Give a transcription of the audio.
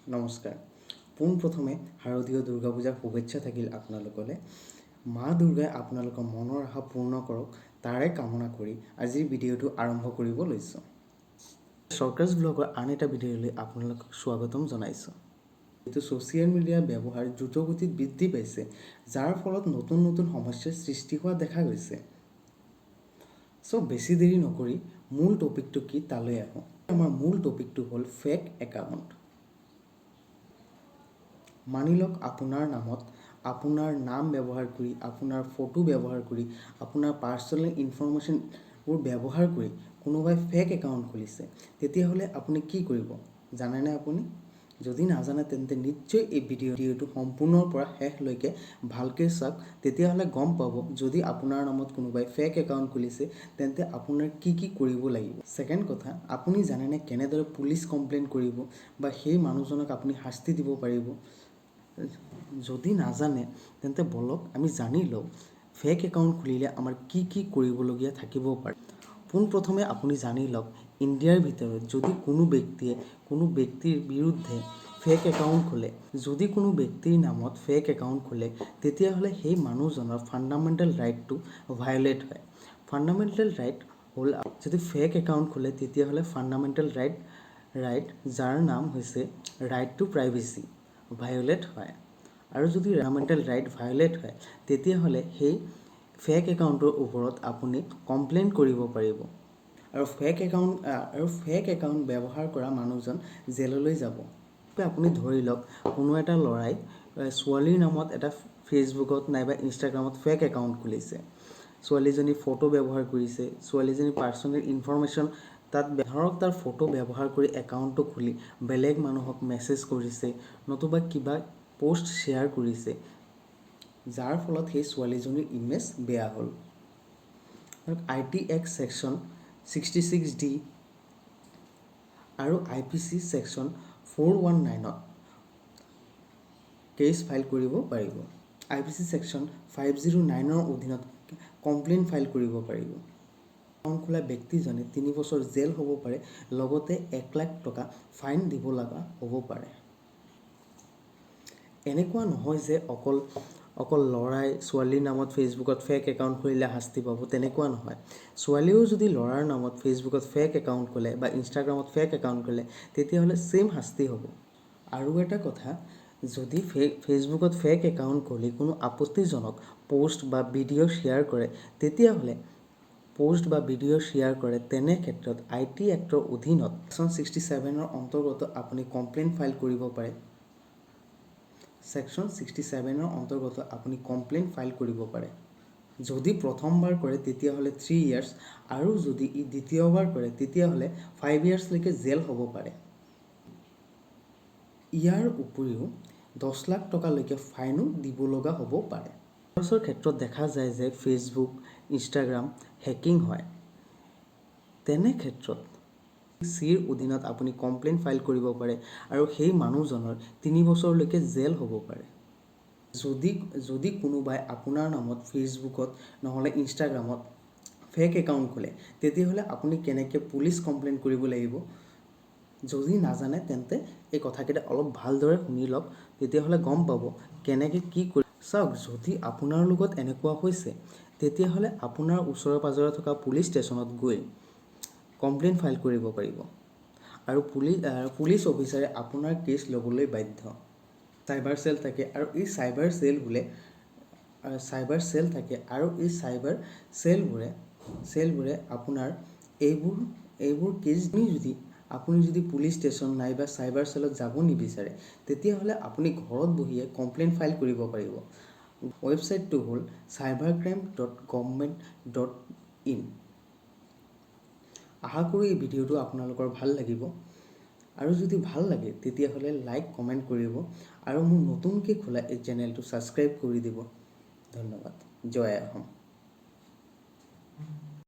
নমস্কাৰ। পোনপ্ৰথমে শাৰদীয় দুৰ্গা পূজাৰ শুভেচ্ছা থাকিল আপোনালোকলৈ। মা দুৰ্গাই আপোনালোকৰ মনৰ আশা পূৰ্ণ কৰক তাৰে কামনা কৰি আজিৰ ভিডিঅ'টো আৰম্ভ কৰিব লৈছোঁ। চৰকাৰ্ছ ব্লগৰ আন এটা ভিডিঅ'লৈ আপোনালোকক স্বাগতম জনাইছোঁ। এইটো ছ'চিয়েল মিডিয়াৰ ব্যৱহাৰ দ্ৰুতগতিত বৃদ্ধি পাইছে, যাৰ ফলত নতুন নতুন সমস্যাৰ সৃষ্টি হোৱা দেখা গৈছে। বেছি দেৰি নকৰি মূল টপিকটো কি তালৈ আহোঁ। আমাৰ মূল টপিকটো হ'ল ফেক একাউণ্ট। মানি লওক আপোনাৰ নামত আপোনাৰ নাম ব্যৱহাৰ কৰি, আপোনাৰ ফটো ব্যৱহাৰ কৰি, আপোনাৰ পাৰ্চনেল ইনফৰমেশ্যনবোৰ ব্যৱহাৰ কৰি কোনোবাই ফেক একাউণ্ট খুলিছে, তেতিয়াহ'লে আপুনি কি কৰিব জানেনে? আপুনি যদি নাজানে তেন্তে নিশ্চয় এই ভিডিঅ'টো সম্পূৰ্ণৰ পৰা শেষলৈকে ভালকৈ চাওক, তেতিয়াহ'লে গম পাব যদি আপোনাৰ নামত কোনোবাই ফেক একাউণ্ট খুলিছে তেন্তে আপোনাৰ কি কৰিব লাগিব। ছেকেণ্ড কথা, আপুনি জানেনে কেনেদৰে পুলিচ কমপ্লেইন কৰিব বা সেই মানুহজনক আপুনি শাস্তি দিব পাৰিব? যদি নাজানে তেন্তে বলক আমি জানি লওঁ ফেক একাউণ্ট খুলিলে আমাৰ কি কৰিবলগীয়া থাকিব পাৰে। পোনপ্ৰথমে আপুনি জানি লওক ইণ্ডিয়াৰ ভিতৰত যদি কোনো ব্যক্তিৰ বিৰুদ্ধে ফেক একাউণ্ট খোলে, যদি কোনো ব্যক্তিৰ নামত ফেক একাউণ্ট খোলে, তেতিয়াহ'লে সেই মানুহজনৰ ফাণ্ডামেণ্টেল ৰাইটটো ভায়লেট হয়। ফাণ্ডামেণ্টেল ৰাইট হ'ল যদি ফেক একাউণ্ট খোলে তেতিয়াহ'লে ফাণ্ডামেণ্টেল ৰাইট যাৰ নাম হৈছে ৰাইট টু প্ৰাইভেচি ভায়লেট হয়। আৰু যদি ফাণ্ডামেণ্টেল ৰাইট ভায়লেট হয় তেতিয়াহ'লে সেই ফেক একাউণ্টৰ ওপৰত আপুনি কমপ্লেইন কৰিব পাৰিব আৰু ফেক একাউণ্ট ব্যৱহাৰ কৰা মানুহজন জেললৈ যাব। আপুনি ধৰি লওক কোনো এটা ল'ৰাই ছোৱালীৰ নামত এটা ফেচবুকত নাইবা ইনষ্টাগ্ৰামত ফেক একাউণ্ট খুলিছে, ছোৱালীজনীৰ ফটো ব্যৱহাৰ কৰিছে, ছোৱালীজনীৰ পাৰ্চনেল ইনফৰমেশ্যন তাত ধৰক তাৰ ফটো ব্যৱহাৰ কৰি একাউণ্টটো খুলি বেলেগ মানুহক মেছেজ কৰিছে নতুবা কিবা পোষ্ট শ্বেয়াৰ কৰিছে, যাৰ ফলত সেই ছোৱালীজনীৰ ইমেজ বেয়া হ'ল। IT Act ছেকশ্যন 66D আৰু IPC ছেকশ্যন 419ত কেছ ফাইল কৰিব পাৰিব। IPC ছেকশ্যন 509ৰ অধীনত কমপ্লেইন ফাইল কৰিব পাৰিব। একাউণ্ট খোলা ব্যক্তিজনে 3 বছৰ জেল হ'ব পাৰে, লগতে 1 লাখ টকা ফাইন দিব লগা হ'ব পাৰে। এনেকুৱা নহয় যে অকল ল'ৰাই ছোৱালীৰ নামত ফেচবুকত ফেক একাউণ্ট খুলিলে শাস্তি পাব, তেনেকুৱা নহয়। ছোৱালীয়েও যদি ল'ৰাৰ নামত ফেচবুকত ফেক একাউণ্ট খোলে বা ইনষ্টাগ্ৰামত ফেক একাউণ্ট খোলে তেতিয়াহ'লে ছেইম শাস্তি হ'ব। আৰু এটা কথা, যদি ফেচবুকত ফেক একাউণ্ট খুলি কোনো আপত্তিজনক পোষ্ট বা ভিডিঅ' শ্বেয়াৰ কৰে তেনে ক্ষেত্ৰত IT Actৰ অধীনত ছেকশ্যন 67ৰ অন্তৰ্গত আপুনি কমপ্লেইন ফাইল কৰিব পাৰে। ছেকশ্যন 67ৰ অন্তৰ্গত আপুনি কমপ্লেইন ফাইল কৰিব পাৰে। যদি প্ৰথমবাৰ কৰে তেতিয়াহ'লে 3 years আৰু যদি দ্বিতীয়বাৰ কৰে তেতিয়াহ'লে 5 yearsলৈকে জেল হ'ব পাৰে। ইয়াৰ উপৰিও 10 লাখ টকালৈকে ফাইনো দিব লগা হ'ব পাৰে। ভাইৰাছৰ ক্ষেত্ৰত দেখা যায় যে ফেচবুক, ইনষ্টাগ্ৰাম হেকিং হয়। তেনে ক্ষেত্ৰত IPCৰ অধীনত আপুনি কমপ্লেইন ফাইল কৰিব পাৰে আৰু সেই মানুহজনৰ 3 বছৰলৈকে জেল হ'ব পাৰে। যদি কোনোবাই আপোনাৰ নামত ফেচবুকত নহ'লে ইনষ্টাগ্ৰামত ফেক একাউণ্ট খোলে তেতিয়াহ'লে আপুনি কেনেকৈ পুলিচ কমপ্লেইন কৰিব লাগিব যদি নাজানে তেন্তে এই কথাকেইটা অলপ ভালদৰে শুনি লওক, তেতিয়াহ'লে গম পাব কেনেকৈ কি কৰি চাওক। যদি আপোনাৰ লগত এনেকুৱা হৈছে তেতিয়াহ'লে আপোনাৰ ওচৰে পাঁজৰে থকা পুলিচ ষ্টেচনত গৈ কমপ্লেইন ফাইল কৰিব পাৰিব আৰু পুলিচ অফিচাৰে আপোনাৰ কেছ ল'বলৈ বাধ্য। চাইবাৰ চেল থাকে আৰু এই চাইবাৰ চেলবোৰে আপোনাৰ এইবোৰ কেছ আপুনি যদি পুলিচ ষ্টেচন নাইবা চাইবাৰ চেলত যাব নিবিচাৰে তেতিয়াহ'লে আপুনি ঘৰত বহিয়ে কমপ্লেইন ফাইল কৰিব পাৰিব। ৱেবছাইটটো হ'ল cybercrime.government.in। আশা কৰোঁ এই ভিডিঅ'টো আপোনালোকৰ ভাল লাগিব আৰু যদি ভাল লাগে তেতিয়াহ'লে লাইক কমেণ্ট কৰিব আৰু মোৰ নতুনকৈ খোলা এই চেনেলটো ছাবস্ক্ৰাইব কৰি দিব। ধন্যবাদ। জয় অসম।